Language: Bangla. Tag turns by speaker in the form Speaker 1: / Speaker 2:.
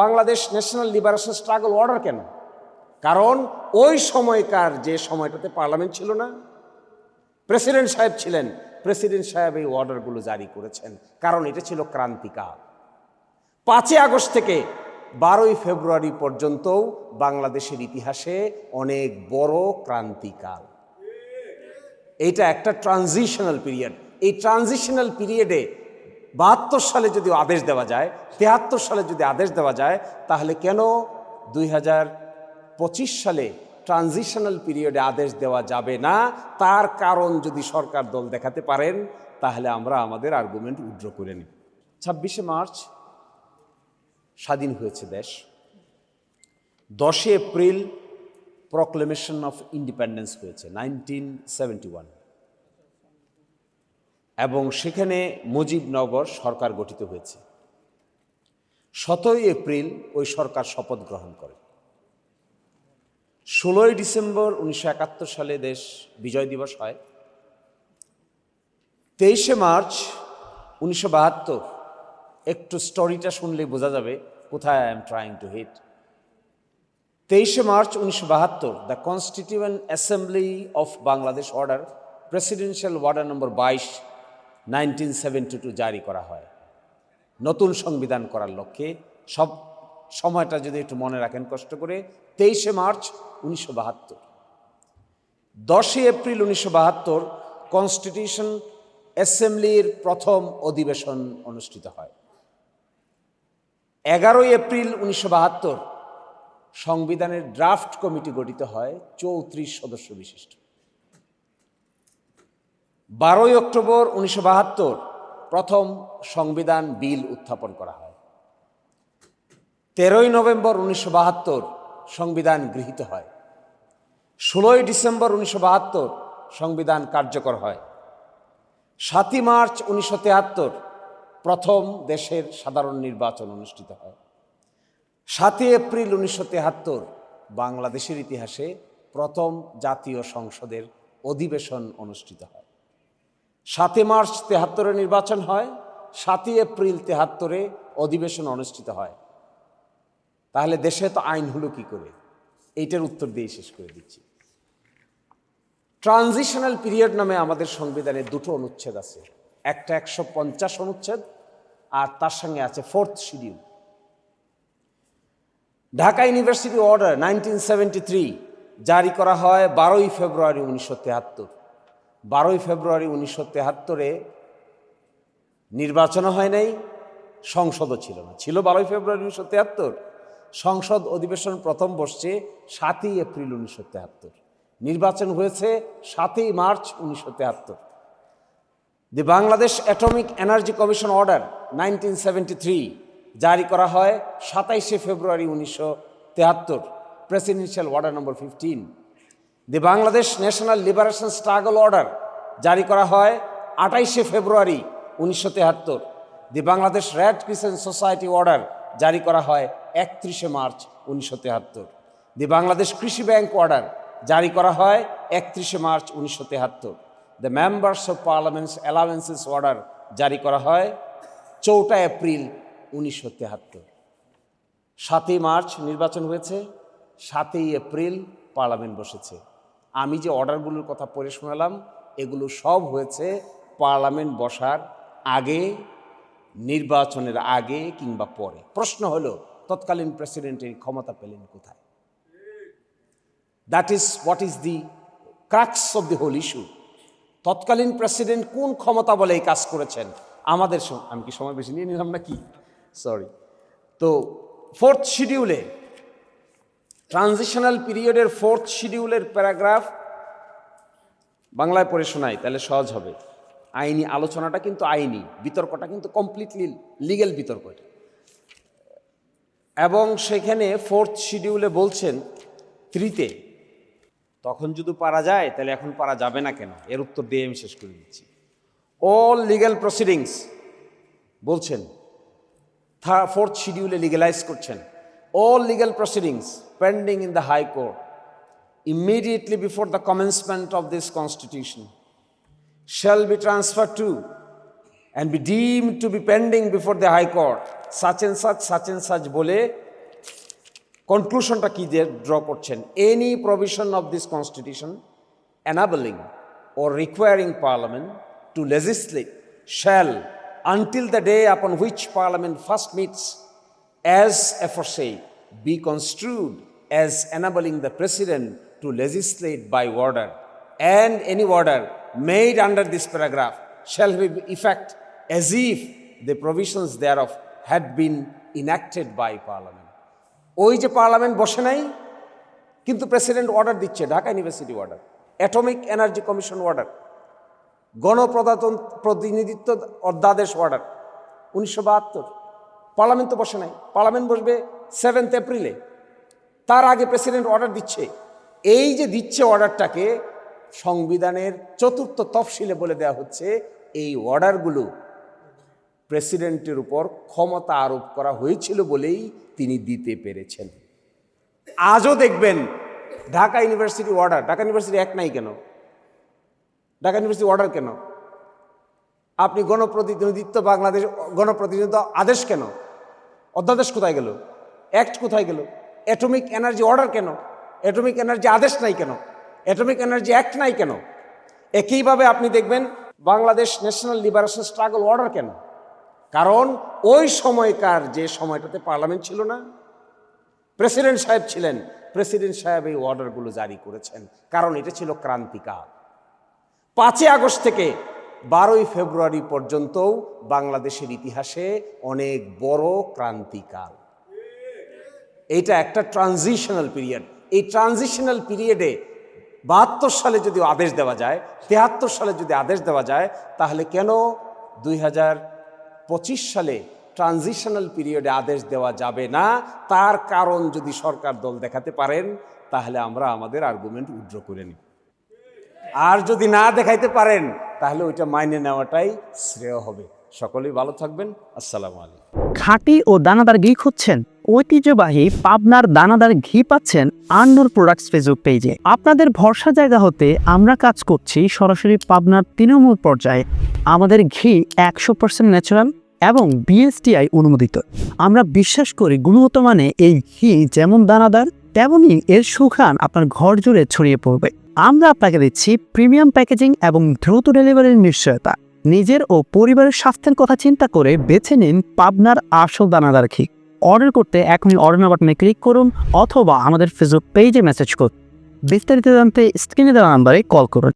Speaker 1: Bangladesh national liberation struggle order কেন? কারণ ওই সময়কার যে সময়টাতে পার্লামেন্ট ছিল না, প্রেসিডেন্ট সাহেব ছিলেন, প্রেসিডেন্ট সাহেব এই অর্ডারগুলো জারি করেছেন, কারণ এটা ছিল ক্রান্তিকাল। 5 আগস্ট থেকে 12 ফেব্রুয়ারি পর্যন্তও বাংলাদেশের ইতিহাসে অনেক বড় ক্রান্তিকাল। এইটা একটা ট্রানজিশনাল পিরিয়ড। এই ট্রানজিশনাল পিরিয়ডে 72 সালে যদি আদেশ দেওয়া যায়, 73 সালে যদি আদেশ দেওয়া যায়, তাহলে কেন 2025 সালে ট্রানজিশনাল পিরিয়ডে আদেশ দেওয়া যাবে না? তার কারণ যদি সরকার দল দেখাতে পারেন, তাহলে আমরা আমাদের আর্গুমেন্ট উইথড্র করে নিই। 26শে মার্চ স্বাধীন হয়েছে দেশ। 10 এপ্রিল প্রক্লেমেশন অফ ইন্ডিপেন্ডেন্স হয়েছে 1971, এবং সেখানে মুজিবনগর সরকার গঠিত হয়েছে। 17 এপ্রিল ওই সরকার শপথ গ্রহণ করে। 16 ডিসেম্বর 1971 সালে দেশ বিজয় দিবস হয়। 23শে মার্চ 1972, একটু স্টোরিটা শুনলে বোঝা যাবে কোথায় I am trying to hit. 23শে March 1972 the constituent assembly of Bangladesh order, presidential order number 22, 1972 জারি করা হয় নতুন সংবিধান করার লক্ষ্যে। সব সময়টা যদি একটু মনে রাখেন কষ্ট করে, 23শে মার্চ 1972। 10 এপ্রিল 1972 কনস্টিটিউশন অ্যাসেম্বলির প্রথম অধিবেশন অনুষ্ঠিত হয়। 11 এপ্রিল 1972 সংবিধানের ড্রাফট কমিটি গঠিত হয় 34 সদস্য বিশিষ্ট। 12 অক্টোবর 1972 প্রথম সংবিধান বিল উত্থাপন করা হয়। 13 নভেম্বর 1972 সংবিধান গৃহীত হয়। 16 ডিসেম্বর 1972 সংবিধান কার্যকর হয়। 7 মার্চ 1973 প্রথম দেশের সাধারণ নির্বাচন অনুষ্ঠিত হয়। 7 এপ্রিল 1973 বাংলাদেশের ইতিহাসে প্রথম জাতীয় সংসদের অধিবেশন অনুষ্ঠিত হয়। 7 মার্চ 73 নির্বাচন হয়, 7 এপ্রিল 73 অধিবেশন অনুষ্ঠিত হয়। তাহলে দেশে তো আইন হলো কি করে? এইটার উত্তর দিয়ে শেষ করে দিচ্ছি। ট্রানজিশনাল পিরিয়ড নামে আমাদের সংবিধানে 2টো অনুচ্ছেদ আছে, একটা 150 অনুচ্ছেদ, আর তার সঙ্গে আছে 4th schedule. Dhaka university order 1973 জারি করা হয় 12 ফেব্রুয়ারি 1973। 12 ফেব্রুয়ারি 1973 নির্বাচনও হয় নাই, সংসদও ছিল না। ছিল 12 ফেব্রুয়ারি 1973, সংসদ অধিবেশন প্রথম বসছে 7 এপ্রিল 1973, নির্বাচন হয়েছে 7 March 1973। The Bangladesh atomic energy commission order 1973 জারি করা হয় 27 February 1973, presidential order number 15। The Bangladesh national liberation struggle order জারি করা হয় 28 February 1973। The Bangladesh red crescent society order জারি করা হয় 31 মার্চ 1973। দি বাংলাদেশ কৃষি ব্যাংক অর্ডার জারি করা হয় 31 March 1973। The members of parliaments allowances order জারি করা হয় 4 এপ্রিল 1973। 7 মার্চ নির্বাচন হয়েছে, 7 এপ্রিল পার্লামেন্ট বসেছে। আমি যে অর্ডারগুলোর কথা পড়ে শোনালাম, এগুলো সব হয়েছে পার্লামেন্ট বসার আগে, নির্বাচনের আগে কিংবা পরে। প্রশ্ন হলো, তৎকালীন প্রেসিডেন্টের ক্ষমতা পেলেন কোথায়? That is what is the crux of the whole issue. তৎকালীন প্রেসিডেন্ট কোন ক্ষমতা বলে এই কাজ করেছেন? আমাদের আমি কি সময় বেশি নিয়ে নিলাম নাকি? সরি। তো 4th শিডিউলে, ট্রানজিশনাল পিরিয়ডের 4th শিডিউলের প্যারাগ্রাফ বাংলায় পড়ে শোনাই, তাহলে সহজ হবে। আইনি আলোচনাটা কিন্তু আইনি, বিতর্কটা কিন্তু কমপ্লিটলি লিগ্যাল বিতর্ক। এবং সেখানে 4th শিডিউলে বলছেন 3-তে, তখন যদি পারা যায় তাহলে এখন পারা যাবে না কেন? এর উত্তর দিয়ে আমি শেষ করে দিচ্ছি। অল লিগ্যাল প্রসিডিংস বলছেন, 4th শিডিউলে লিগ্যালাইজ করছেন, all legal proceedings pending in the High Court immediately before the commencement of this Constitution shall be transferred to and be deemed to be pending before the High Court such and such বলে কনক্লুশনটা কি দিয়ে ড্র করছেন? Any provision of this constitution enabling or requiring Parliament to legislate shall, until the day upon which Parliament first meets, as aforesaid, be construed as enabling the President to legislate by order, and any order made under this paragraph shall have effect as if the provisions thereof had been enacted by Parliament. ওই যে পার্লামেন্ট বসে নাই, কিন্তু প্রেসিডেন্ট অর্ডার দিচ্ছে, Dhaka university order, atomic energy commission order, গণপ্রতিনিধিত্ব অধ্যাদেশ অর্ডার 1972। পার্লামেন্ট তো বসে নাই, পার্লামেন্ট বসবে 7 এপ্রিলে। তার আগে প্রেসিডেন্ট অর্ডার দিচ্ছে। এই যে দিচ্ছে অর্ডারটাকে সংবিধানের 4th তফসিলে বলে দেওয়া হচ্ছে এই অর্ডারগুলো প্রেসিডেন্টের উপর ক্ষমতা আরোপ করা হয়েছিল বলেই তিনি দিতে পেরেছেন। আজও দেখবেন Dhaka university order, Dhaka university এক নাই কেন? ঢাকা ইউনিভার্সিটি অর্ডার কেন? আপনি গণপ্রতিনিধিত্ব, বাংলাদেশ গণপ্রতিনিধিত্ব আদেশ কেন? অধ্যাদেশ কোথায় গেল? অ্যাক্ট কোথায় গেল? অ্যাটমিক এনার্জি অর্ডার কেন? অ্যাটমিক এনার্জি আদেশ নাই কেন? অ্যাটমিক এনার্জি অ্যাক্ট নাই কেন? একইভাবে আপনি দেখবেন Bangladesh national liberation struggle order কেন? কারণ ওই সময়কার যে সময়টাতে পার্লামেন্ট ছিল না, প্রেসিডেন্ট সাহেব ছিলেন, প্রেসিডেন্ট সাহেব এই অর্ডারগুলো জারি করেছেন, কারণ এটা ছিল ক্রান্তিকাল। 5 আগস্ট থেকে 12 ফেব্রুয়ারি পর্যন্তও বাংলাদেশের ইতিহাসে অনেক বড় ক্রান্তিকাল। এইটা একটা ট্রানজিশনাল পিরিয়ড। এই ট্রানজিশনাল পিরিয়ডে 72 সালে যদি আদেশ দেওয়া যায়, 73 সালে যদি আদেশ দেওয়া যায়, তাহলে কেন 2025 সালে ট্রানজিশনাল পিরিয়ডে আদেশ দেওয়া যাবে না? তার কারণ যদি সরকার দল দেখাতে পারেন, তাহলে আমরা আমাদের আর্গুমেন্ট উইথড্র করে নিই। আর যদি না দেখাইতে পারেন, তাহলে ওইটা মাইনে নেওয়াটাই শ্রেয় হবে। সকলেই ভালো থাকবেন। আসসালামু আলাইকুম।
Speaker 2: খাঁটি ও দানাদার ঘি খুঁজছেন? ঐতিহ্যবাহী পাবনার দানাদার ঘি পাচ্ছেন আন্নুর প্রোডাক্টস ফেসবুক পেজে। আপনাদের ভরসা জায়গা হতে আমরা কাজ করছি সরাসরি পাবনার তৃণমূল পর্যায়ে। আমাদের ঘি 100% ন্যাচারাল এবং বিএসটিআই অনুমোদিত। আমরা বিশ্বাস করি গুণগত মানে এই ঘি যেমন দানাদার, তেমনই এর সুঘ্রাণ আপনার ঘর জুড়ে ছড়িয়ে পড়বে। আমরা আপনাকে দিচ্ছি প্রিমিয়াম প্যাকেজিং এবং দ্রুত ডেলিভারির নিশ্চয়তা। নিজের ও পরিবারের স্বাস্থ্যের কথা চিন্তা করে বেছে নিন পাবনার আসল দানাদার ঘি। অর্ডার করতে এখনই অর্ডার নাও বাটনে ক্লিক করুন অথবা আমাদের ফেসবুক পেজে মেসেজ করুন। বিস্তারিত জানতে স্ক্রিনে দেওয়া নাম্বারে কল করুন।